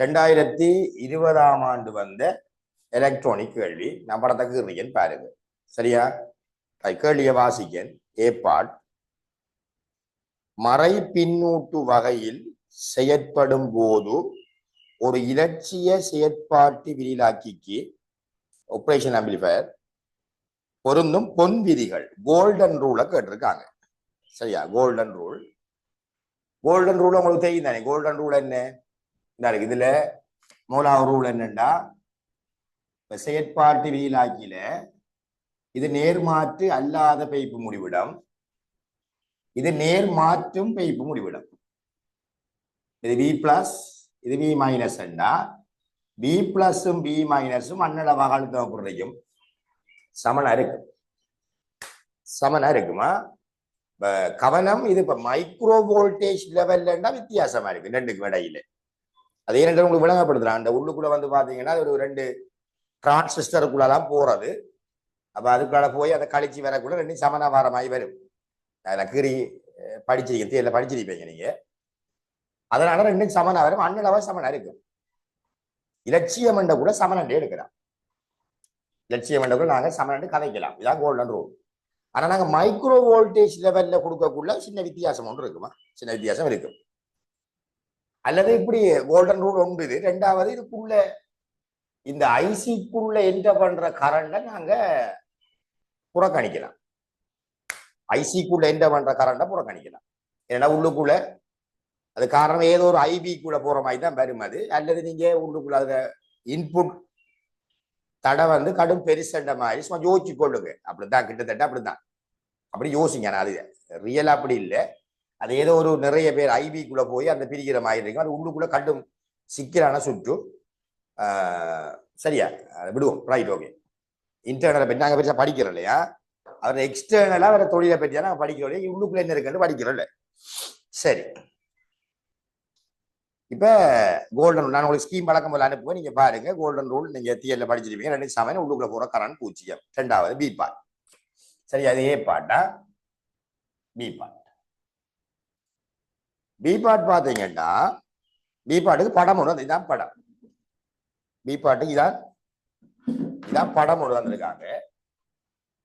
2020 வந்த எலக்ட்ரானிக் கேள்வி. நான் படத்துக்கு இருக்கேன் பாருங்க. சரியா? கேள்வியை வாசிக்கேன். ஏற்பாட் மறை பின்னூட்டு வகையில் செயற்படும் போது ஒரு இலட்சிய செயற்பாட்டு விரிலாக்கிக்கு ஆபரேஷன் ஆம்பிளிஃபயர் பொருந்தும் பொன் விதிகள் கோல்டன் ரூலை கேட்டிருக்காங்க. சரியா? கோல்டன் ரூல் உங்களுக்கு தெரியும் தானே. கோல்டன் ரூல் என்ன இருக்கு? இதுல மூலாவது ரூல் என்னன்னா, செயற்பாட்டு விதிலாக்கில இது நேர்மாற்று அல்லாத பெய்ப்பு முடிவிடம், இது நேர்மாற்றும் பெய்ப்பு முடிவிடம். இது வி பிளஸ், இது வி மைனஸ் என்றா வி பிளஸும் வி மைனஸும் அன்னளவாக அழுத்தம் சமனா இருக்கு. சமனா இருக்குமா? கவனம், இது இப்ப மைக்ரோ வோல்டேஜ் லெவல்ல வித்தியாசமா இருக்கு ரெண்டுக்கு இடையில. அதே ரெண்டு உங்களுக்கு விளங்கப்படுத்துறான். அந்த உள்ளுக்குள்ள வந்து பாத்தீங்கன்னா ஒரு 2 டிரான்சிஸ்டருக்குள்ளதான் போறது. அப்ப அதுக்குள்ள போய் அதை கழிச்சு வரக்குள்ள 2 சமனாவாரமாய் வரும். அதில் கீறி படிச்சிருக்கீங்க, தேர்ல படிச்சிருப்பீங்க நீங்க. அதனால 2 சமனா வரும். அன்னளவா சமனா இருக்கும். இலட்சியம் என்ற கூட சமனண்டே எடுக்கலாம். இலட்சியம் என்ற கூட நாங்க சமனண்டு கதைக்கலாம். இதான் கோல்டன் ரூல். ஆனா நாங்க மைக்ரோ வோல்டேஜ் லெவல்ல கொடுக்கக்குள்ள சின்ன வித்தியாசம் ஒன்று இருக்குமா? சின்ன வித்தியாசம் இருக்கும். அல்லது இப்படி கோல்டன் ரூல் ஒன்று இது. ரெண்டாவது, இதுக்குள்ள இந்த ஐசிக்குள்ள என்டர் பண்ற கரண்ட நாங்க புறக்கணிக்கலாம். ஐசிக்குள்ள என்டர் பண்ற கரண்ட புறக்கணிக்கலாம். ஏன்னா உள்ளுக்குள்ள அது காரணம் ஏதோ ஒரு ஐபிக்குள்ள போற மாதிரி தான் வரும் அது. அல்லது நீங்க உள்ளுக்குள்ள அதுல இன்புட் தடை வந்து கடும் பெருசண்ட மாதிரி சும்மா யோசிச்சு கொள்ளுங்க. அப்படித்தான், கிட்டத்தட்ட அப்படித்தான். அப்படி யோசிங்க. அது ரியல் அப்படி இல்லை. அது ஏதோ ஒரு நிறைய பேர் ஐபிக்குள்ள போய் அந்த பிரிக்கிற மாதிரி இருக்கும். அது உள்ளுக்குள்ள கடும் சிக்கலான சுற்று. சரியா? விடுவோம். Right, okay. இன்டர்னலை பற்றி நாங்கள் பெருசாக படிக்கிறோம் இல்லையா? அவர் எக்ஸ்டர்னலா வேற தொழிலை பற்றியா நாங்கள் படிக்கிறோம் இல்லையா? உள்ளுக்குள்ள என்ன இருக்குன்னு படிக்கிறோம் இல்லை? சரி, இப்ப கோல்டன் ரூல் நான் உங்களுக்கு ஸ்கீம் வழக்கம் போல அனுப்புவேன். நீங்க பாருங்க. கோல்டன் ரூல் நீங்க தியர்ல படிச்சிருப்பீங்க. 2 சமயம் உள்ளுக்குள்ள போற கரண்ட் 0. ரெண்டாவது பி பார்ட். சரி, அது ஏ பார்ட்டா? B part. பி பார்ட் பாத்தீங்கன்னா, பி பார்ட்டுக்கு படம் ஒன்று, இதுதான் படம். பி பார்ட்டுக்கு இதான் படம் ஒன்று வந்திருக்காங்க.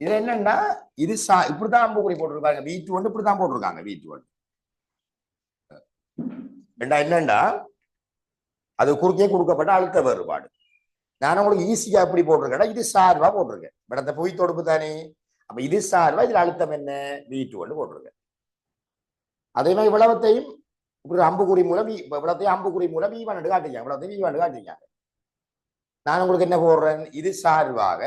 இது என்னன்னா, இது இப்படிதான் அம்புக்குறி போட்டிருக்காங்க. V2 இப்படிதான் போட்டிருக்காங்க. V2 என்னண்டா, அது குறுக்கே கொடுக்கப்பட்ட அழுத்த வேறுபாடு. நான் உங்களுக்கு ஈஸியா எப்படி போட்டிருக்கேன், இது சார்பா போட்டிருக்கேன். படத்தை பொய் தொடுப்பு தானே. அப்ப இது சார்பா, இதுல அழுத்தம் என்ன? V2 போட்டிருக்கேன். அதே மாதிரி விளவத்தையும் அம்புக்குறி மூலம் விளவத்தையும் அம்புக்குறி மூலம் V1 காட்டிருக்காங்க. விளவத்தையும் V1 காட்டிருக்காங்க. நான் உங்களுக்கு என்ன போடுறேன், இது சார்பாக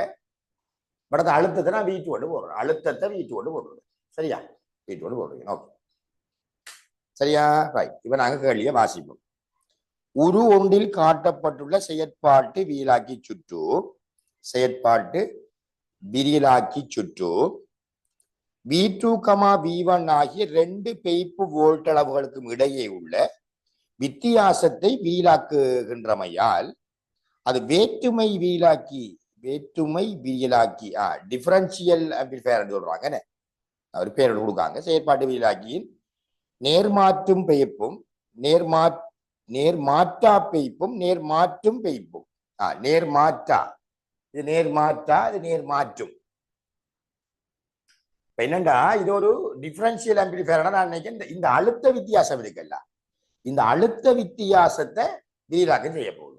படத்தை அழுத்தத்தை நான் V2 போடுறேன். அழுத்தத்தை V2 போடுறேன். சரியா? V2 போடுறேன். ஓகே, சரியா? ரைட். இப்ப நாங்க கேள்வியை வாசிப்போம். உரு ஒன்றில் காட்டப்பட்டுள்ள செயற்பாட்டு விரிலாக்கி சுற்று V2, V1 ஆகிய 2 பெய்ப்பு வோல்ட் அளவுகளுக்கும் இடையே உள்ள வித்தியாசத்தை வீலாக்குகின்றமையால் அது வேற்றுமை விரிலாக்கி டிஃபரன்சியல் ஆம்பிளிஃபயர் சொல்றாங்க. அவர் பேர் கொடுக்காங்க. செயற்பாட்டு விரிலாக்கியின் நேர்மாற்றும் பெய்ப்பும் நேர்மாற்றா பெய்ப்பும் நேர்மாற்றும் பெய்ப்பும் நேர்மாற்றா, இது நேர்மாற்றா, இது நேர்மாற்றும். என்னண்டா, இது ஒரு டிஃபரன்சியல் ஆம்பிளிஃபயர். நான் நினைக்கிறேன் இந்த அழுத்த வித்தியாசம் இருக்குல்ல, இந்த அழுத்த வித்தியாசத்தை வீலாக்கம் செய்ய போகுது.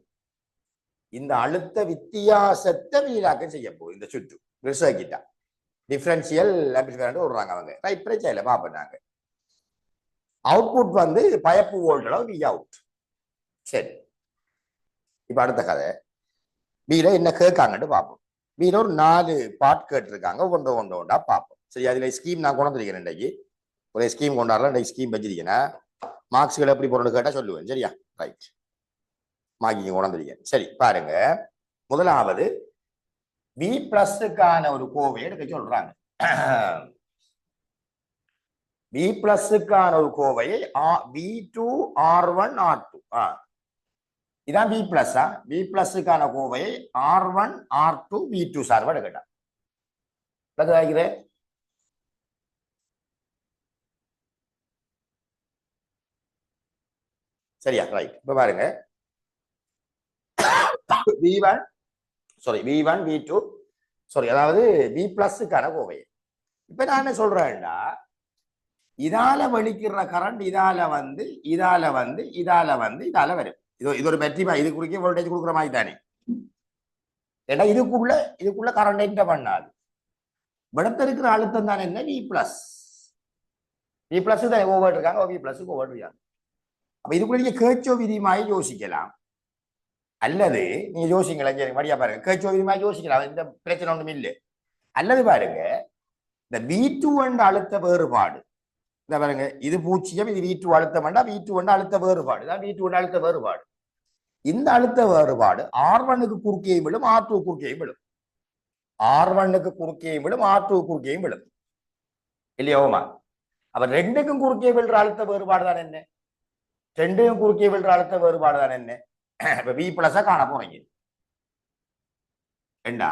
இந்த அழுத்த வித்தியாசத்தை வீலாக்கம் செய்ய போகுது இந்த சுற்று. ரிசர்க்கிட்டா டிஃபரன்சியல் ஆம்பிளிஃபயர் விடுறாங்க அவங்க. ரைட், பிரச்சனை இல்லை, பார்ப்போம் நாங்க. அவுட்புட் வந்து பயப்பு வோல்ட் அளவு வி அவுட். சரி, இப்ப அடுத்த கதை. வீல என்ன கேட்காங்கன்னு பார்ப்போம். வீல ஒரு 4 பார்ட் கேட்டிருக்காங்க. ஒன்றா பார்ப்போம். சரி, அதுல ஸ்கீம் நான் கொண்டு வந்திருக்கேன். இன்றைக்கு ஒரு ஸ்கீம் கொண்டாடலாம். இன்றைக்கு ஸ்கீம் வச்சிருக்கேன். மார்க்ஸ்கள் எப்படி போறோம்னு கேட்டா சொல்லுவேன். சரியா? ரைட், மார்க்கிங் கொண்டு வந்திருக்கேன். சரி, பாருங்க. முதலாவது V பிளஸுக்கான ஒரு கோவை எடுக்க சொல்றாங்க. V பிளஸுக்கான ஒரு கோவையை V2 R1 R2 இதான் V பிளஸ். V பிளஸுக்கான கோவையை R1 R2 V2 சார்பா எடுக்கட்டா. சரியா? ரைட். இப்ப பாருங்க, V1 sorry V1 V2 sorry அதாவது V பிளஸ்க்கான கோவை. இப்ப நான் என்ன சொல்றேன்டா, இதால வெளிக்கிற கரண்ட் இதால வந்து இதால வந்து இதால வந்து இதால வரும். இது ஒரு பேட்டரி, இது குறுக்கே வோல்டேஜ் கொடுக்குற மாதிரி தானே. ஏன்னா இதுக்குள்ள கரண்ட் என்ன பண்ணாது. விடத்த இருக்கிற அழுத்தம் தானே என்ன, V பிளஸ். V பிளஸ் தான் ஓவர் இருக்காங்க, V பிளஸ் ஓவர் இருக்காங்க. அப்ப இதுக்குள்ள நீங்க கேச்சோ விதிமாய் யோசிக்கலாம், அல்லது நீங்க யோசிக்கலாம். சரி மடியா பாருங்க, கேச்சோ விதிமாய் யோசிக்கலாம், இந்த பிரச்சனை ஒன்றும் இல்லை. அல்லது பாருங்க, இந்த V2 என்ற அழுத்த வேறுபாடு, இந்த பாருங்க இது 0, இது V2 அழுத்தம் வேண்டா, V2 என்ற அழுத்த வேறுபாடு தான் V2 என்ற அழுத்த வேறுபாடு. இந்த அழுத்த வேறுபாடு R1க்கு குறுக்கேயும் விழும், R2 குறுக்கேயும் விழும். R1க்கு குறுக்கேயும் விழும், R2 குறுக்கேயும் விழும் இல்லையோமா. அப்ப ரெண்டுக்கும் குறுக்கே விழுற அழுத்த வேறுபாடு தான் என்ன, ரெண்டுக்கும் குறுக்கே விழுற அழுத்த வேறுபாடு தான் என்ன. இப்ப V பிளஸ் காண போறீங்க. ஏண்டா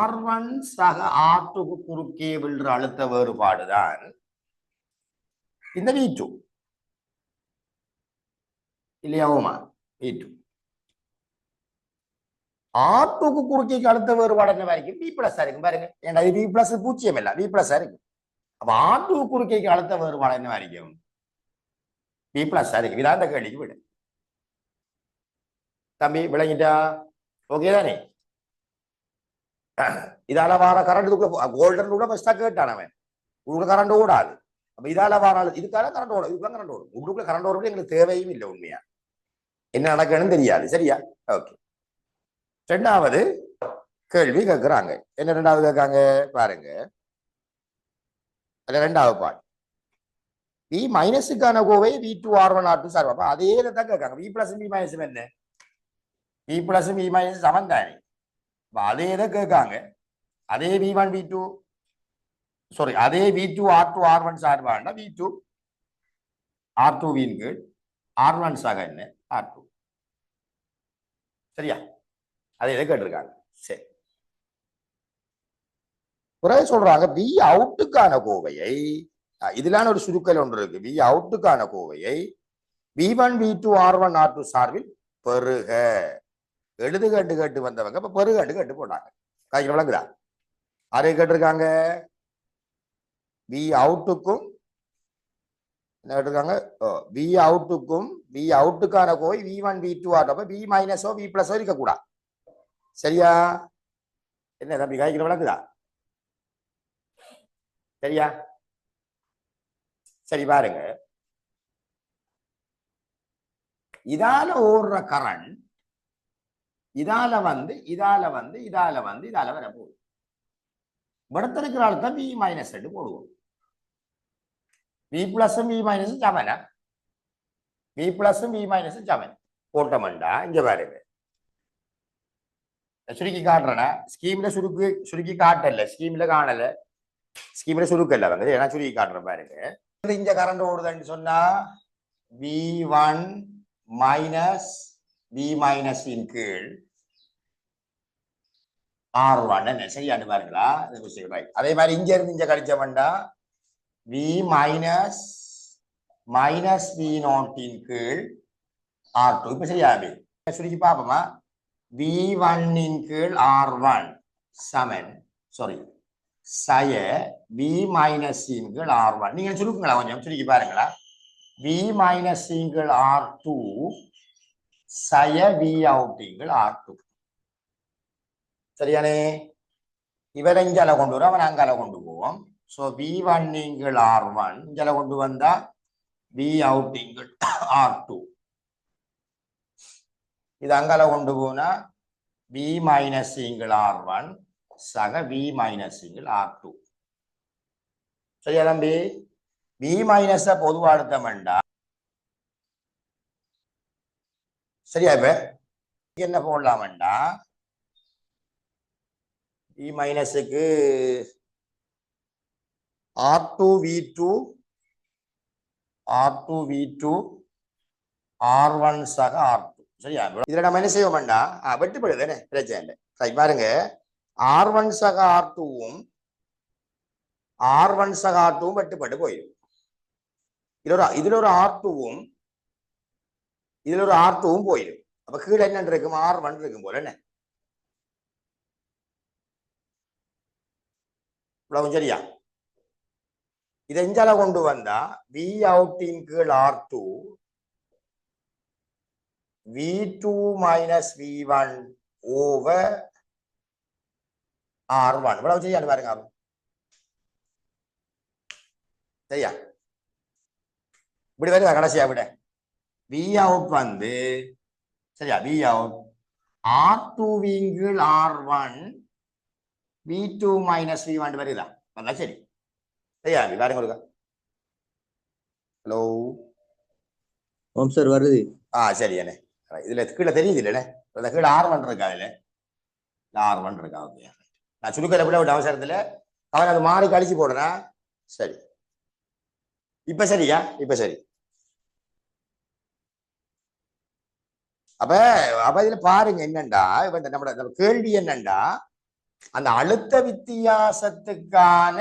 R1 சக R2க்கு குறுக்கே விழுற அழுத்த வேறுபாடு தான் இந்த V2 இல்லையாவுமா. V2 R2க்கு குறுக்கே அழுத்த வேறுபாடு என்ன வரைக்கும் V பிளஸ் இருக்கும் பாருங்க. ஏன்னா இது V பிளஸ் 0 இல்ல, V பிளஸ் இருக்கு. அப்ப R2 குறுக்கே அழுத்த வேறுபாடு என்ன வரைக்கும் V பிளஸ் இருக்கு. இதான் அந்த கேள்விக்கு விடு தம்பி, விளங்கிட்டா? ஓகே தானே. இதால வார கரண்ட் கோல்டன் கூட பெஸ்டா கேட்டானவன், உங்களுக்கு கரண்ட் ஓடாது. அப்ப இதால வார இதுக்கால கரண்ட் ஓடும், இதுக்குள்ள கரண்ட் ஓடும். உங்களுக்குள்ள கரண்ட் ஓடுறது எங்களுக்கு தேவையும் இல்லை. உண்மையா என்ன நடக்கணும்னு தெரியாது. சரியா? ஓகே. ரெண்டாவது கேள்வி கேட்கிறாங்க. என்ன ரெண்டாவது கேட்காங்க பாருங்க, அதுல ரெண்டாவது பாட் V மைனஸுக்கான கோவை V2 R1 R2 சார். அப்ப அதே தான் கேட்காங்க. V பிளஸ் V மைனஸ் என்ன, V பிளஸ் V மைனஸ் சமன் தானே. அதே இதை கேட்காங்க. அதே V1 V2 சாரி அதே V2 R2 R1 சார்பாண்டா V2 R2 win கீழ் R1 சாக என்ன R2. சரியா? அதே இதை கேட்டிருக்காங்க. சரி, பிறகு சொல்றாங்க V அவுட்டுக்கான கோவையை, இதுலான ஒரு சுருக்கல் ஒன்று இருக்கு. V அவுட்டுக்கான கோவையை V1 V2 R1 R2 சார்பில் பெருக. எழுது கேட்டு வந்தவங்க இப்ப பெருகாட்டு கேட்டு போட்டாங்க. காய்க்கு விளங்குதா? அதை கேட்டிருக்காங்க. V அவுட்டுக்கும் என்ன கேட்டிருக்காங்க, V அவுட்டுக்கும் V அவுட்டுக்கான Kovai V1 V2 ஆட்டப்ப V மைனஸோ V பிளஸோ இருக்கக்கூடாது. சரியா? என்ன தம்பி காய்க்கு விளங்குதா? சரியா? சரி பாருங்க, இதால ஓடுற கரண்ட் இதால வந்து இதால வந்து இதால வந்து இதால வர போகுது. விடத்திருக்கிற அழுத்தம் V மைனஸ் போடுவோம். V பிளஸும் V மைனஸும் சமன, V பிளஸும் V மைனஸும் சமன் போட்டோம்டா. இங்க பாருங்க, சுருக்கி காட்டுறேன்னா ஸ்கீம்ல சுருக்கி காட்டல, ஸ்கீம்ல காணல, ஸ்கீம்ல சுருக்கல்ல வந்து ஏன்னா சுருக்கி காட்டுறேன் பாருங்க. இங்க கரண்ட் ஓடுதுன்னு சொன்னா V1 மைனஸ் V மைனஸ் இன் கீழ் R1 என்ன சரியாண்டு பாருங்களா. அதே மாதிரி இங்க இருந்து இங்க கழிச்ச வேண்டாம் V மைனஸ் மைனஸ் V0 இன் கீழ் R2. இப்ப சரியாவே சுருக்கி பாப்போமா. V1 இன் கீழ் R1 சமன் சாரி சய V மைனஸ் இன் கீழ் R1. நீங்க சுருக்குங்களா, கொஞ்சம் சுருக்கி பாருங்களா. V மைனஸ் இன் கீழ் R2 சய V அவுட் இன் கீழ் R2. சரியானே? இவரை இங்கால கொண்டு வரும், அவன் அங்கால கொண்டு போவோம். சோ V1 இன் கீழ் R1 இங்கால கொண்டு வந்தா V அவுட் இன் கீழ் R2. இது அங்கால கொண்டு போனா V மைனஸ் இன் கீழ் R1 சக V மைனஸ் இன் கீழ் R2. சரியா தம்பி? V மைனஸ் பொதுவா எடுத்தோம்டா. சரியா? இப்ப என்ன போடலாம்டா, V மைனஸுக்கு R2 V2 R1 சக R2. சரியா? இதுல நம்ம என்ன செய்வோம்டா, வெட்டுப்படுது பிரச்சனை இல்லை. சரி பாருங்க, R1 சக R2வும் R1 சக R2வும் வெட்டுப்பட்டு போயிடும். இதுல ஒரு R2வும் இதுல ஒரு R2வும் போயிடும். அப்ப கீழே என்ன இருக்கும் R1 இருக்கும் போல என்ன இவ்வளவு சரியா இதை இஞ்சால கொண்டு வந்தா V out இன் கீழ் R2 V2 minus V1 over R1 இவ்வளவு சரியா பாருங்க சரியா இப்படி வருதா கடைசியா விட V out வந்து சரியா V out R2 விங்கிள் R1 V2 minus V1 வருதா வந்தா சரி சரியா பாருங்க கொடுக்க ஹலோ ஓம் சார் வருது சரி அண்ணே இதுல கீழே தெரியுது இல்லைண்ணே கீழே R1 இருக்கா இதுல R1 இருக்கா ஓகே நான் சுருக்கத்தை விட விட்ட அவசரத்துல அவன் அது மாறி கழிச்சு போடுறேன் சரி இப்ப சரியா இப்ப சரி அப்ப இதுல பாருங்க என்னண்டா இப்ப நம்ம கேள்வி என்னண்டா அந்த அழுத்த வித்தியாசத்துக்கான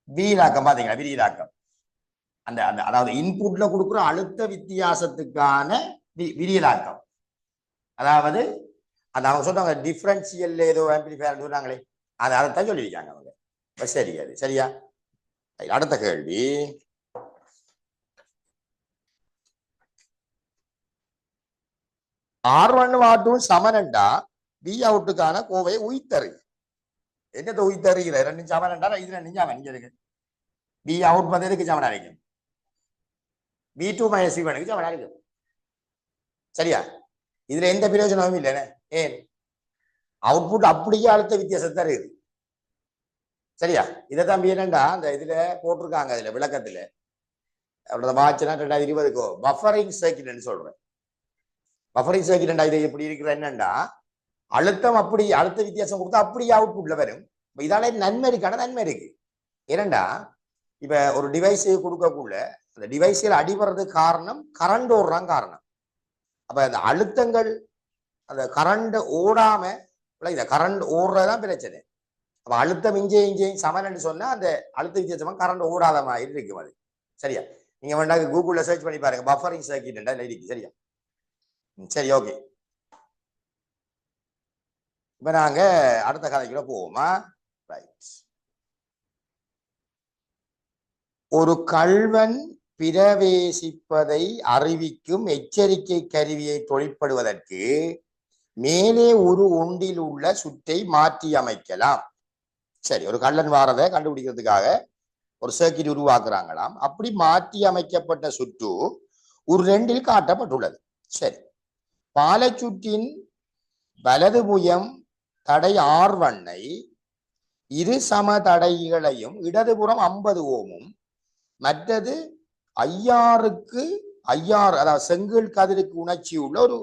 வீராக்கம் பாத்தீங்களா விரியிலாக்கம் அந்த அந்த அதாவது இன்புட்ல கொடுக்குற அழுத்த வித்தியாசத்துக்கான விரியலாக்கம் அதாவது அந்த அவங்க சொல்றாங்க டிஃபரன்சியல் ஏதோ ஆம்பிளிஃபயர் சொன்னாங்களே அதைத்தான் சொல்லியிருக்காங்க அவங்க சரி அது சரியா அடுத்த கேள்வி R1 R2 சமனண்டா V அவுட்டுக்கான கோவையை உயிர்த்தரு என்னத்தை உயிர்த்தருகிற ரெண்டு சமனண்டா இது ரெண்டு சமன் இங்க இருக்கு V அவுட் வந்ததுக்கு சமனா இருக்கும் V2 minus V1 சமனா இருக்கும் சரியா இதுல எந்த பிரயோஜனமும் இல்லைன்னு ஏன் அவுட்புட் அப்படியே அழுத்த வித்தியாசத்தை இருக்குது சரியா இதை தம்பி என்னண்டா அந்த இதுல போட்டிருக்காங்க அதுல விளக்கத்துல அவரோட வாட்ச்னா 2020 பஃபரிங் சர்க்கிட்னு சொல்றேன் பஃபரிங் சர்க்கிட் இது எப்படி இருக்கிற என்னண்டா அழுத்தம் அப்படி அழுத்த வித்தியாசம் கொடுத்தா அப்படியே அவுட்புட்ல வரும் இதால நன்மை இருக்கான நன்மை இருக்கு ஏனண்டா இப்ப ஒரு டிவைஸ் கொடுக்கக்குள்ள அந்த டிவைஸில் அடிபடுறதுக்கு காரணம் கரண்ட் ஓடுறான் காரணம் அப்ப அந்த அழுத்தங்கள் அந்த கரண்ட் ஓடாம இந்த கரண்ட் ஓடுறதுதான் பிரச்சனை அப்ப அழுத்தம் இஞ்சையும் சமன்னு சொன்னா அந்த அழுத்த வித்தியாசமா கரண்ட் ஓடாத மாதிரி இருக்கும் அது சரியா நீங்க வேண்டா கூகுள்ல சர்ச் பண்ணி பாருங்க பஃபரிங் சர்க்கிட் இருக்கு சரியா சரி ஓகே இப்ப நாங்க அடுத்த கதைக்குள்ள போவோமா ரைட் ஒரு கள்வன் பிரவேசிப்பதை அறிவிக்கும் எச்சரிக்கை கருவியை தொழிற்படுவதற்கு மேலே ஒரு ஒன்றில் உள்ள சுற்றை மாற்றி அமைக்கலாம் சரி ஒரு கள்ளன் வாரதை கண்டுபிடிக்கிறதுக்காக ஒரு சர்க்கிட் உருவாக்குறாங்களாம் அப்படி மாற்றி அமைக்கப்பட்ட சுற்று ஒரு ரெண்டில் காட்டப்பட்டுள்ளது சரி பாலச்சுற்றின் வலது புயம் தடை R1 இரு சம தடைகளையும் இடதுபுறம் 50 ஓமும் மற்றது ஐயாருக்கு அதாவது செங்கல் கதிருக்கு உணர்ச்சி உள்ள ஒரு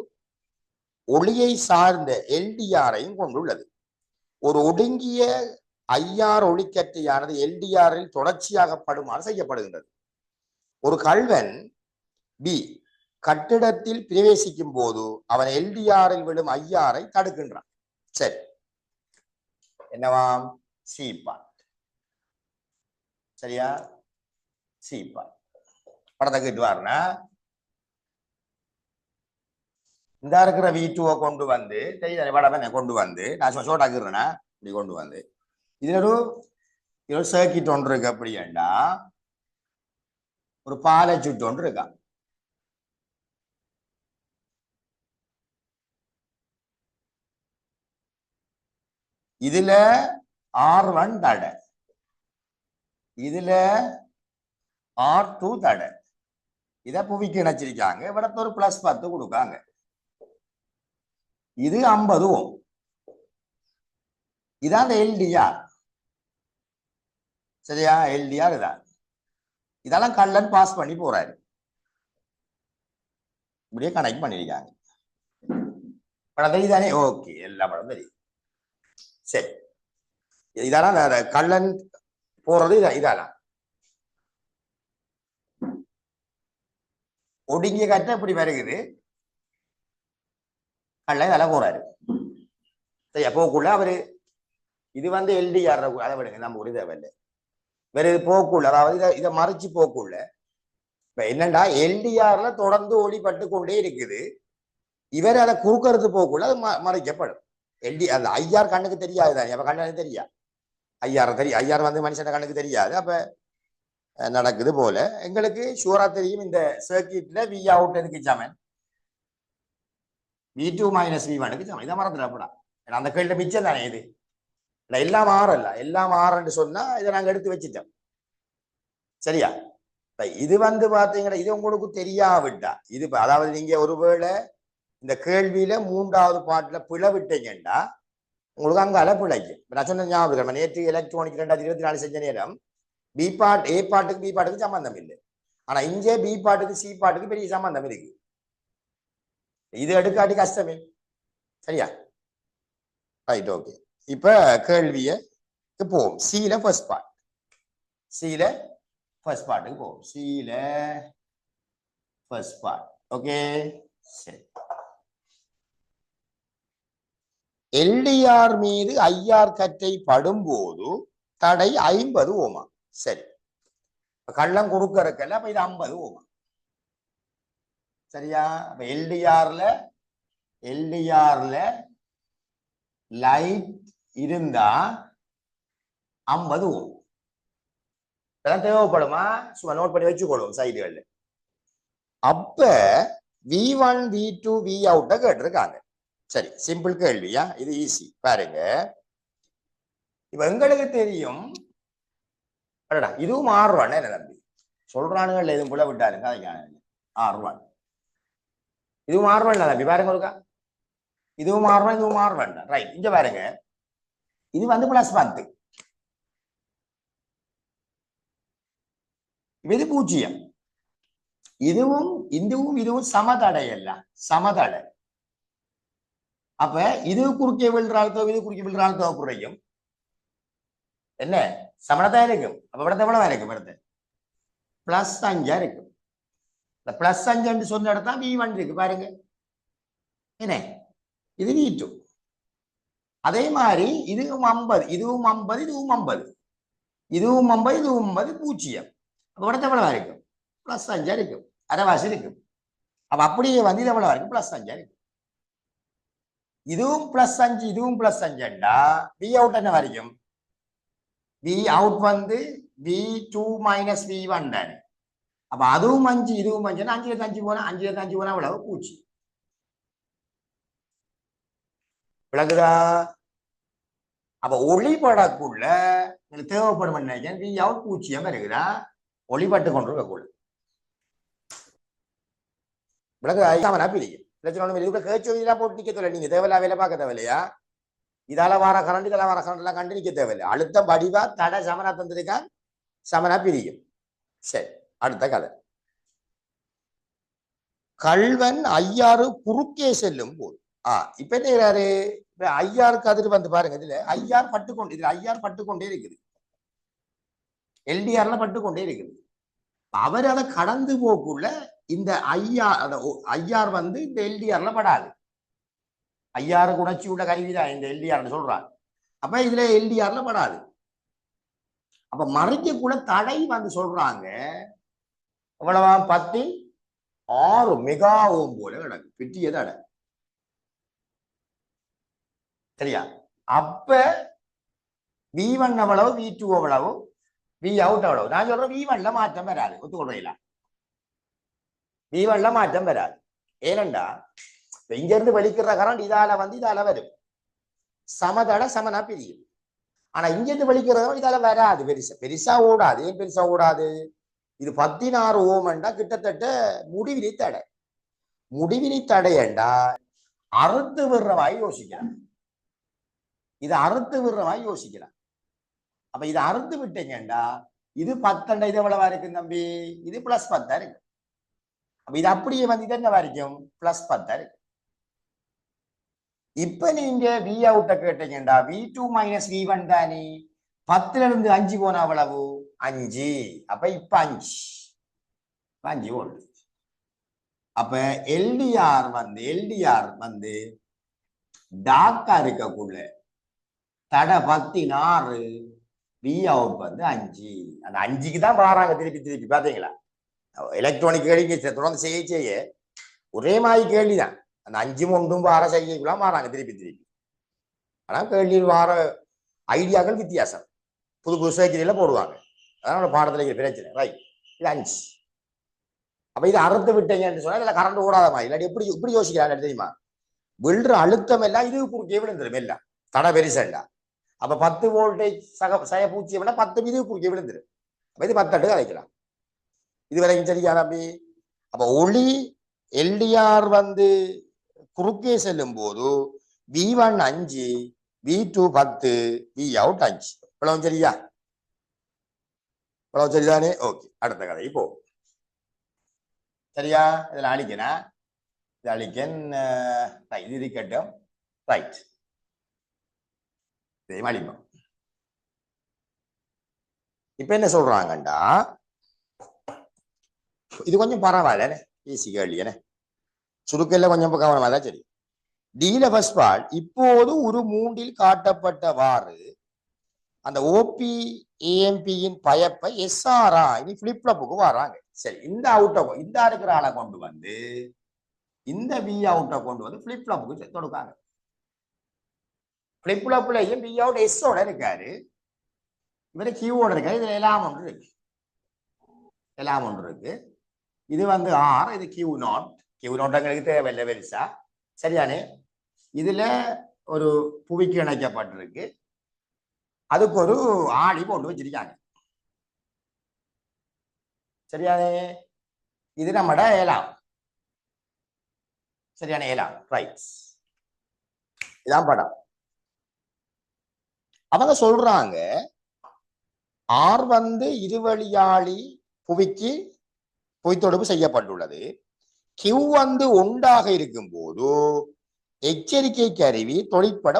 ஒளியை சார்ந்த LDR-ஐயும் கொண்டுள்ளது ஒரு ஒடுங்கிய IR ஒளிக்கற்றையானது LDR-இல் தொடர்ச்சியாக படுமாறு செய்யப்படுகின்றது ஒரு கள்வன் B கட்டிடத்தில் பிரவேசிக்கும் போது அவன் LDR-இல் விடும் IR-ஐ தடுக்கின்றான் சரி என்னவாம் சி பார்ட் சரியா சி பார்ட் படத்தை கேட்டுவாருன்னா இந்த இருக்கிற V2 கொண்டு வந்து தெரியுது படம் கொண்டு வந்து நான் ஷோட்டாக்குறேன்னா இப்படி கொண்டு வந்து இதுல ஒரு சர்க்கிட் ஒன்று இருக்கு அப்படின்னா ஒரு பாலை சுட்டு ஒன்று இருக்கா இதுல R1 தடை இதுல R2 தடை இத புவிக்கு இணைச்சிருக்காங்க இவிடத்த ஒரு +10 கொடுக்காங்க இது 50 ஓம் இதான் LDR சரியா LDR இதான் இதெல்லாம் கள்ளன் பாஸ் பண்ணி போறாரு இப்படியே கனெக்ட் பண்ணிருக்காங்க படம் தெரியுதானே ஓகே எல்லா படம் தெரியும் சரி இதெல்லாம் கள்ளன் போறது இதெல்லாம் ஒடுங்கிய காற்று இப்படி வருகுது கள்ளன் இதெல்லாம் போறாரு சரியா போக்குள்ள அவரு இது வந்து LDR அதை விடுங்க நம்ம ஒரு தேவையில்லை வேற இது போக்குள்ள அதாவது இதை மறைச்சு போக்குள்ள இப்ப என்னண்டா LDR-ல தொடர்ந்து ஒளிப்பட்டு கொண்டே இருக்குது இவர் அதை குறுக்கறுத்து போகக்குள்ள அது மறைக்கப்படும். அந்த ஐஆர் கண்ணுக்கு தெரியாது, அப்ப கண்ணுக்கு தெரியாது. ஐஆர் வந்து மனுஷன் கண்ணுக்கு தெரியாது. அப்ப நடக்குது போல எங்களுக்கு ஷூரா தெரியும் இந்த சர்க்கியூட்ல வி அவுட் எதுக்கு சமன், V2 மைனஸ் V1க்கு சமன். இதை மறந்துடப்படா, அந்த கேள்வி மிச்சம் தானே இது. எல்லாம் மாறல, எல்லாம் மாறன்னு சொன்னா இதை நாங்க எடுத்து வச்சுட்டோம். சரியா? இது வந்து பாத்தீங்கன்னா இது உங்களுக்கு தெரியாவிட்டா இது, அதாவது நீங்க ஒருவேளை இந்த கேள்வியில 3வது பாட்டுல பிளவிட்டீங்கன்னா உங்களுக்கு அங்கால பிழைக்கும். நான் சொன்ன ஞாபகம், நேற்று எலக்ட்ரானிக் 2024 செஞ்ச நேரம் பி பாட் ஏ பாட்டுக்கு பி பாட்டுக்கு சம்பந்தம் இல்லை. ஆனா இங்கே பி பாட்டுக்கு சி பாட்டுக்கு பெரிய சம்பந்தம் இருக்கு. இது எடுக்காட்டி கஷ்டமே. சரியா? Right, okay. இப்ப கேள்விய போவோம். சில ஃபர்ஸ்ட் பார்ட், சில ஃபர்ஸ்ட் பார்ட்டுக்கு போவோம். சில ஃபர்ஸ்ட் பார்ட். ஓகே, சரி. எல்டிஆர் மீது ஐஆர் கற்றை படும்போது தடை 50 ஓமா. சரி, கள்ளம் குறுக்க இருக்கல, அப்ப இது 50 ஓமா. சரியா? அப்ப எல்டிஆர்ல லைட் இருந்தா 50 ஓம். இதெல்லாம் தேவைப்படுமா? சும்மா நோட் பண்ணி வச்சுக்கொள்ளும் சைடுகள்ல. அப்ப V1 V2 V அவுட்ட கேட்டிருக்காங்க. சரி, சிம்பிள் கேள்வியா, இது ஈஸி. பாருங்க, இப்ப எங்களுக்கு தெரியும் இதுவும் R1 நம்பி சொல்றானுங்க, எதுவும் புள்ள விட்டாருங்க R1, இதுவும் R1 நம்பி பாருங்க ஒருக்கா, இதுவும் R1 இதுவும் R1. ரைட், இங்க பாருங்க, இது வந்து +10, இது 0. இதுவும் இதுவும் சமதடை அல்ல, சமதடை. அப்ப இது குறுக்கே விழுறால் இது குறுக்கே விழுறால் குறையும். என்ன சமணத்தான் இருக்கும். அப்ப இവിടത്തെ எவ்வளவு இருக்கும்? இവിടത്തെ +5 இருக்கும். இந்த +5 சொன்ன இடத்தான் V1 இருக்கு பாருங்க. என்ன இது V2. அதே மாதிரி இதுவும் 50, இதுவும் 50, இதுவும் 50, இதுவும் 50, இதுவும் 50, 0. அப்ப இവിടത്തെ எவ்வளவு இருக்கும்? +5 இருக்கும், அரைவாசி இருக்கும். அப்ப அப்படியே வந்து இது எவ்வளவு இருக்கும்? +5 இருக்கும். இதுவும் +5, இதுவும் +5ண்டா V அவுட் என்ன வரைக்கும்? V அவுட் வந்து V2 மைனஸ் V1 தானே. அப்ப அதுவும் 5, இதுவும் 5, 5 போனா 5 போனா எவ்வளவு? 0. விளக்குதா? அப்ப ஒளிபடக்குள்ள தேவைப்படும் நினைக்கிறேன் V அவுட் 0 இருக்குதா, ஒளிபட்டு கொண்டிருக்கக்குள்ள. விளக்குதா? பிரிக்கும் போட்டு நிக்க தேவை, நீங்க தேவையில்லா வேலை பார்க்க தேவையில்லையா? இதால வார கரண்ட் இதெல்லாம் வர கரண்ட் எல்லாம் கண்டு நிக்க தேவையில்லை. அழுத்தம் வடிவா தடை சமனா தந்திருக்கான், சமனா பிரியும். சரி, அடுத்த கதை. கல்வன் ஐயாறு குறுக்கே செல்லும் போது இப்ப என்ன செய்யறாரு? ஐயாறு கதிர் வந்து பாருங்க, இதுல ஐயார் பட்டுக்கொண்டு, இதுல ஐயார் பட்டுக்கொண்டே இருக்குது, எல்டிஆர்ல பட்டுக்கொண்டே இருக்குது. அவர் அதை கடந்து போக்குள்ள இந்த ஐஆர் வந்து இந்த எல்டிஆர்ல படாது. ஐஆர் உணர்ச்சி உள்ள கருவிதான் இந்த எல்டிஆர் சொல்றாங்க. அப்ப இதுல எல்டிஆர்ல படாது. அப்ப மறைக்க கூட தடை வந்து சொல்றாங்க எவ்வளவா? 10 மெகா ஓம் போல கிடக்கு, பெரிய தடை. சரியா? அப்ப V1 எவ்வளவு, V2 எவ்வளவு, V அவுட் எவ்வளவு? நான் சொல்றேன் V1ல மாற்றம் வராது, ஒத்துக்கொள்றீங்களா? V1ல மாற்றம் வராது. ஏனண்டா இங்க இருந்து வெளிக்கிற கரண்ட் இதால வந்து இதால வரும், சமதடை சமனா பிரியும். ஆனா இங்க இருந்து வெளிக்கிறதும் இதால வராது, பெருசா ஓடாது. ஏன் பெருசா ஓடாது? இது 16 ஓம்ண்டா கிட்டத்தட்ட முடிவிலி தடை. முடிவிலி தடையண்டா அறுத்து விடுறவாய் யோசிக்கலாம். இது அறுத்து விடுறவாய் யோசிக்கலாம். அப்ப இது அறுத்து விட்டீங்கண்டா இது 10 இது எவ்வளவா இருக்கு தம்பி? இது +10 இருக்கு. அப்ப இது அப்படியே வந்து இது என்ன வரைக்கும்? +10 இருக்கு. இப்ப நீங்க V அவுட்ட கேட்டீங்கடா, V2 மைனஸ் V1 தானே. 10ல இருந்து 5 போனா எவ்வளவு? 5. அப்ப இப்ப 5 வோல்ட். அப்ப எல்டிஆர் வந்து டார்க்கா இருக்கக்குள்ள தடை 16, V அவுட் வந்து 5. அந்த 5க்கு தான் வராங்க திருப்பி பாத்தீங்களா? எலக்ட்ரானிக் கேள்வி தொடர்ந்து செய்ய ஒரே மாதிரி கேள்விதான். அந்த 5 ஒன்றும் வார செய்யலாம் மாறாங்க திருப்பி. ஆனா கேள்வியில் வார ஐடியாக்கள் வித்தியாசம். புது புது சைக்கிளில் போடுவாங்க. அதான் பாடத்துல பிரச்சனை. ரைட், இது 5. அப்ப இது அறுத்து விட்டீங்கன்னு சொன்னா இல்ல கரண்ட் ஓடாதமா இல்லாட்டி இப்படி யோசிக்கிறாங்க தெரியுமா? விழுற அழுத்தம் எல்லாம் இது குறுக்கே விழுந்துடும் எல்லாம் தடை பெருசண்டா. அப்ப 10 வோல்டேஜ் சய பூச்சியை விட 10 இது குறுக்கே விழுந்துடும். அப்ப இது 10 கலைக்கலாம். இது வரைக்கும் சரியா தம்பி? அப்ப ஒளி எல்டிஆர் குறுக்கே செல்லும் போது V1 5, V2 10, V out 5. இவ்வளவு சரியா? இவ்வளவு சரிதானே? ஓகே, அடுத்த கதை போ. சரியா? இதுல அழிக்கனா இது அழிக்கன் இது இருக்கட்டும். ரைட், இதையும் அழிப்போம். இப்ப என்ன சொல்றாங்கண்டா, இது கொஞ்சம் பரவாயில்ல, ஈஸி கேள்வி. சுருக்கெல்லாம் கொஞ்சம் கவனமா தான் சரி. டீல ஃபர்ஸ்ட் பார்ட், இப்போது ஒரு 3இல் காட்டப்பட்டவாறு அந்த ஓபி ஏஎம்பியின் பயப்பை எஸ்ஆர்ஆ இனி பிளிப்ளப்புக்கு வராங்க. சரி, இந்த அவுட்டை இந்த இருக்கிற ஆளை கொண்டு வந்து இந்த வி அவுட்டை கொண்டு வந்து பிளிப்ளப்புக்கு தொடுக்காங்க. பிளிப்ளப்லயும் வி அவுட் எஸ்ஸோட இருக்காரு, இவரு கியூவோட இருக்காரு. இதுல எல்லாம் ஒன்று இருக்கு, எல்லாம் ஒன்று இருக்கு. இது ஆர், இது கியூ நாட். கியூ நாட் எங்களுக்கு தேவையில்லை பெருசா. சரியானே? இதுல ஒரு புவிக்கு இணைக்கப்பட்டிருக்கு, அதுக்கு ஒரு ஆளி போட்டு வச்சிருக்காங்க. சரியானே? இது நம்மட ஏலாம். சரியான ஏலாம். ரைட், இதான் படம். அவங்க சொல்றாங்க ஆர் இருவழியாளி புவிக்கு புவித்தொடுப்பு செய்யப்பட்டுள்ளது. கியூ ஒன்றாக இருக்கும் போது எச்சரிக்கை கருவி தொழிற்பட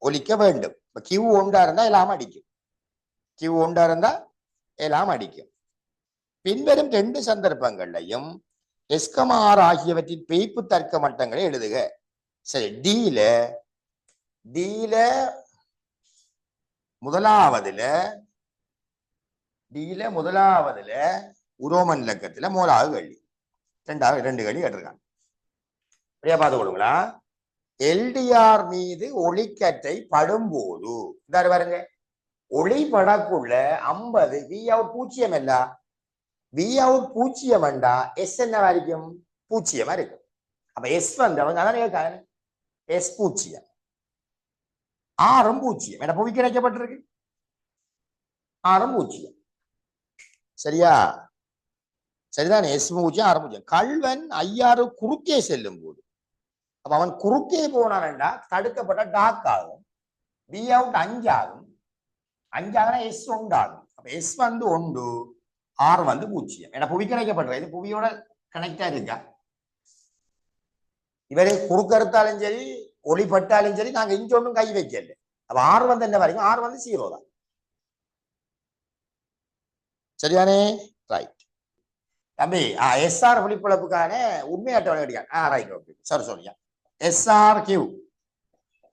ஒலிக்க வேண்டும். கியூ ஒன்றா இருந்தா எல்லாம் அடிக்கும். கியூ ஒன்றா இருந்தா எல்லாம் அடிக்கும். பின்வரும் 2 சந்தர்ப்பங்களையும் எஸ்கமார் ஆகியவற்றின் பெய்ப்பு தர்க்க மட்டங்களை எழுதுக. சரி, டீல முதலாவதுல உரோமன் இலக்கத்துல 3வது கேள்வி, 2 கேள்வி கேட்டிருக்காங்க. அப்படியே பார்த்து கொடுங்களா. எல்டிஆர் மீது ஒளிக்கற்றை படும்போது பாருங்க, ஒளி படக்குள்ள 50 வி அவுட் 0 இல்ல, வி அவுட் 0 வேண்டா எஸ் என்னவா இருக்கும்? 0 இருக்கும். அப்ப எஸ் அவங்க அதான் கேட்காங்க, எஸ் 0, ஆறும் 0. என புவி கிடைக்கப்பட்டிருக்கு, ஆறும் 0. சரியா? சரிதானே? எஸ் 0, ஆறு 0. கல்வன் 5 குறுக்கே செல்லும் போது, அப்ப அவன் குறுக்கே போனான்டா தடுக்கப்பட்ட டாக் ஆகும், வி அவுட் 5 ஆகும். 5 ஆகுனா எஸ் 1 ஆகும். அப்ப எஸ் 1, ஆர் 0. ஏன்னா புவி கிடைக்கப்பட்ட இது புவியோட கனெக்டா இருக்கா? இவரை குறுக்கறுத்தாலும் சரி ஒளிப்பட்டாலும் சரி நாங்க இங்க ஒன்றும் கை வைக்கல. அப்ப ஆர் என்ன வரைக்கும்? ஆர் 0 தான். சரியானே? ரைட் தம்பி. எஸ்ஆர் ஒளிப்பிழப்புக்கான உண்மை அட்டவணை கிடையாது. ரைட், ஓகே, சரி சொல்லியா. எஸ்ஆர் கியூ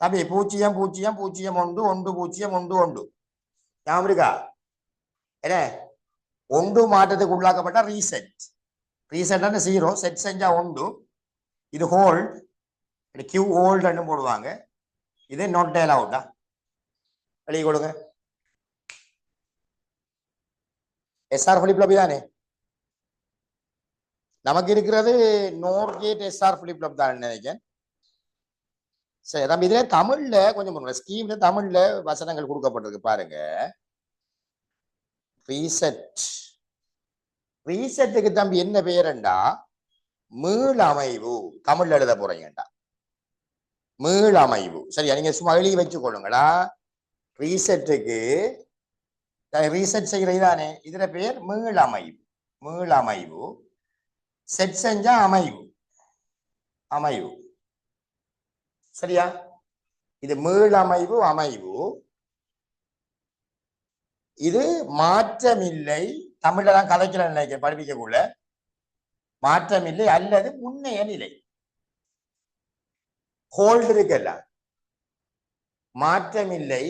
தம்பி 0 0 0 1 1 0 1 1 ஞாபகம் இருக்கா? என்ன 1 மாற்றத்துக்கு உள்ளாக்கப்பட்ட ரீசெட் 0, செட் செஞ்சா 1, இது ஹோல்ட், கியூ ஹோல்ட் போடுவாங்க. இது நாட் டேல் அவுட்டா, வெளியே கொடுங்க. எஸ்ஆர் ஃபிளிப்ளப் தானே நமக்கு இருக்கிறது? நோர் கேட் எஸ்ஆர் ஃபிளிப்ளப் தான் நினைக்கிறேன். சரி, நம்ம இதுல தமிழ்ல கொஞ்சம் ஸ்கீம்ல தமிழ்ல வசனங்கள் கொடுக்கப்பட்டிருக்கு பாருங்க. ரீசெட்டுக்கு தம்பி என்ன பேருண்டா? மீளமைவு. தமிழ்ல எழுத போறீங்கடா, மீளமைவு. சரியா? நீங்க சும்மா எழுதி வச்சுக்கொள்ளுங்களா. ரீசெட்டுக்கு ரீசெட் செய்யறது தானே, இதுல பேர் மீளமைவு. மீளமைவு. செட் செஞ்சா அமைவு. சரியா? இது மீளமைவு, அமைவு. இது மாற்றமில்லை. தமிழ்ல தான் கதைக்கல நினைக்க படிப்பிக்கக்குள்ள. மாற்றமில்லை அல்லது முன்னைய நிலை. ஹோல்டு இருக்குல்ல, மாற்றமில்லை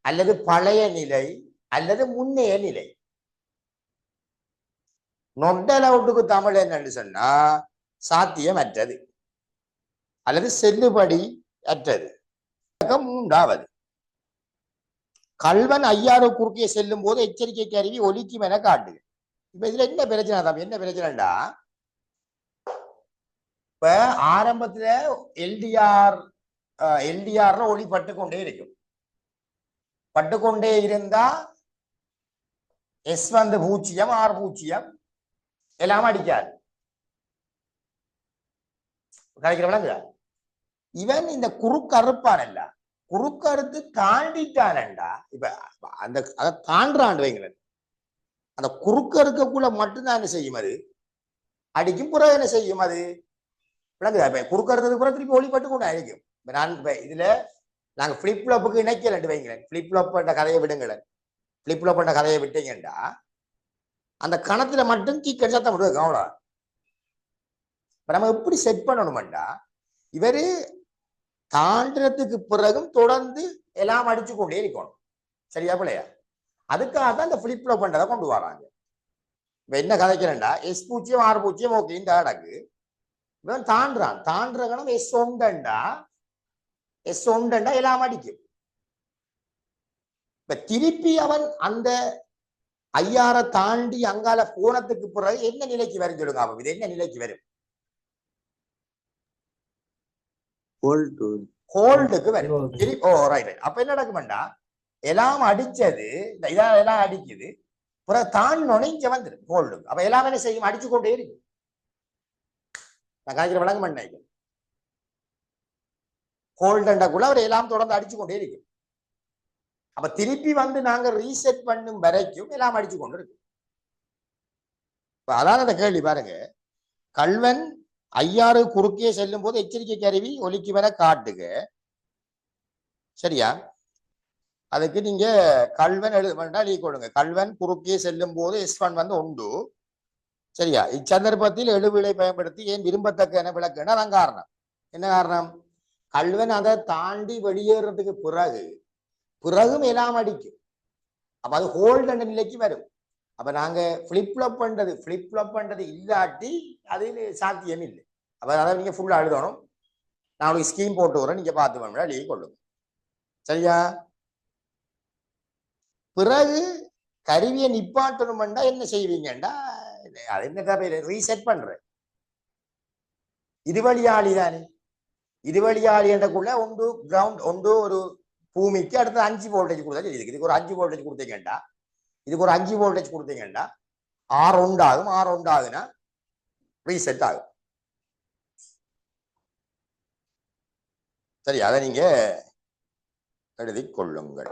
அல்லது பழைய நிலை அல்லது முன்னைய நிலை. நொட்டல் அவுட்டுக்கு தமிழ் என்னன்னு சொன்னா சாத்தியமற்றது. அல்லது செல்லுபடி அற்றது. மூன்றாவது, கள்வன் ஐயாறு குறுக்கே செல்லும் போது எச்சரிக்கை கருவி ஒலிக்கும் என காட்டு. இப்ப இதுல என்ன பிரச்சனை தான், என்ன பிரச்சனைடா, இப்ப ஆரம்பத்துல எல்டிஆர்ல ஒளி பட்டுக்கொண்டே இருக்கும். பட்டுக்கொண்டே இருந்தா எஸ் வந்து 0, R 0 எல்லாம் அடிக்காது. கலைக்கிறவங்க இவன் இந்த குறுக்கறுப்பான் இல்ல, குறுக்கறுத்து தாண்டிட்டானண்டா. இப்ப அந்த அதை தாண்டாண்டு வைங்களேன், அந்த குறுக்கறுக்கக்குள்ள மட்டும்தான் என்ன செய்யும், அது அடிக்கும். புறம் என்ன செய்யும், அது விளங்குதா? இப்ப குறுக்கறுத்ததுக்கு புறம் திருப்பி ஒளிப்பட்டு கொண்டு அடிக்கும். நான் இதுல நாங்க பிளிப் ஃப்ளாப்புக்கு இணைக்கலட்டு வைங்களேன், பிளிப் ஃப்ளாப் பண்ண கதையை விடுங்களேன். பிளிப் ஃப்ளாப் பண்ண கதையை விட்டீங்கண்டா அந்த கணத்துல மட்டும் கீக்கடி சத்தம் விடுவது கவனம். இப்ப நம்ம எப்படி செட் பண்ணணும்டா, இவரு தாண்டறதுக்கு பிறகும் தொடர்ந்து எல்லாம் அடிச்சு கொண்டே இருக்கணும். சரியா பிள்ளையா? அதுக்காக தான் இந்த பிளிப் ஃப்ளாப் பண்றதை கொண்டு வராங்க. இப்ப என்ன கதைக்கிறேன்டா, S 0 R 0 ஓகே, இந்த அடக்கு இவன் தாண்டுறான். தாண்டுற கணம் S 1 எல்லாம் அடிக்கும். இப்ப திருப்பி அவன் அந்த ஐயாரை தாண்டி அங்கால போனதுக்கு பிறகு என்ன நிலைக்கு வரும் சொல்லுங்க. அவன் இது என்ன நிலைக்கு வரும்? ஹோல்டுக்கு வரும். ஓ ரைட். அப்ப என்ன நடக்கும்டா, எல்லாம் அடிச்சது எல்லாம் அடிக்குது, பிறகு தாண்டோன்னு இங்க வந்துடும் ஹோல்டுக்கு. அப்ப எல்லாம் என்ன செய்யும், அடிச்சு கொண்டே இருக்கு. நான் காய்க்கிற வழங்க மாட்டேன். ஹோல்டுக்குள்ள அவர் எல்லாம் தொடர்ந்து அடிச்சு கொண்டே இருக்கு. அப்ப திருப்பி வந்து நாங்க ரீசெட் பண்ணும் வரைக்கும் எல்லாம் அடிச்சு கொண்டு இருக்கு. அதான் அந்த கேள்வி பாருங்க, கள்வன் ஐயாறு குறுக்கே செல்லும் போது எச்சரிக்கை கருவி ஒலிக்கும் என காட்டுக. சரியா? அதுக்கு நீங்க கள்வன் எழுதி கொடுங்க. கள்வன் குறுக்கே செல்லும் போது S1 வந்து 1. சரியா? இச்சந்தர்ப்பத்தில் எழுவிலை பயன்படுத்தி ஏன் விரும்பத்தக்க என விளக்குன்னா அதான் காரணம். என்ன காரணம்? கள்வன் அதை தாண்டி வெளியேறதுக்கு பிறகும் எல்லாம் அடிக்கும். அப்ப அது ஹோல்டு என்ற நிலைக்கு வரும். அப்ப நாங்க பிளிப் ஃப்ளாப் பண்றது இல்லாட்டி அது சாத்தியம் இல்லை. அப்ப அதை நீங்க ஃபுல்லா எழுதணும். நான் உங்களுக்கு ஸ்கீம் போட்டு வரேன், நீங்க பார்த்து வேணும்னா எழுதி கொள்ளுங்க. சரியா? பிறகு கருவியை நிப்பாட்டணும்டா என்ன செய்வீங்கண்டா, அது என்ன ரீசெட் பண்றேன். இருவழியாளி தானே, இருவழியாளி என்றக்குள்ள ஒன்று கிரவுண்ட், ஒன்று ஒரு பூமிக்கு அடுத்து 5 வோல்டேஜ் கொடுத்தா இதுக்கு இதுக்கு ஒரு 5 வோல்டேஜ் கொடுத்தீங்கண்டா, இதுக்கு ஒரு 5 வோல்டேஜ் கொடுத்தீங்கண்டா R 1 ஆகும். R 1 ஆகுனா ரீசெட் ஆகும். சரி, அதை நீங்க எழுதி கொள்ளுங்கள்.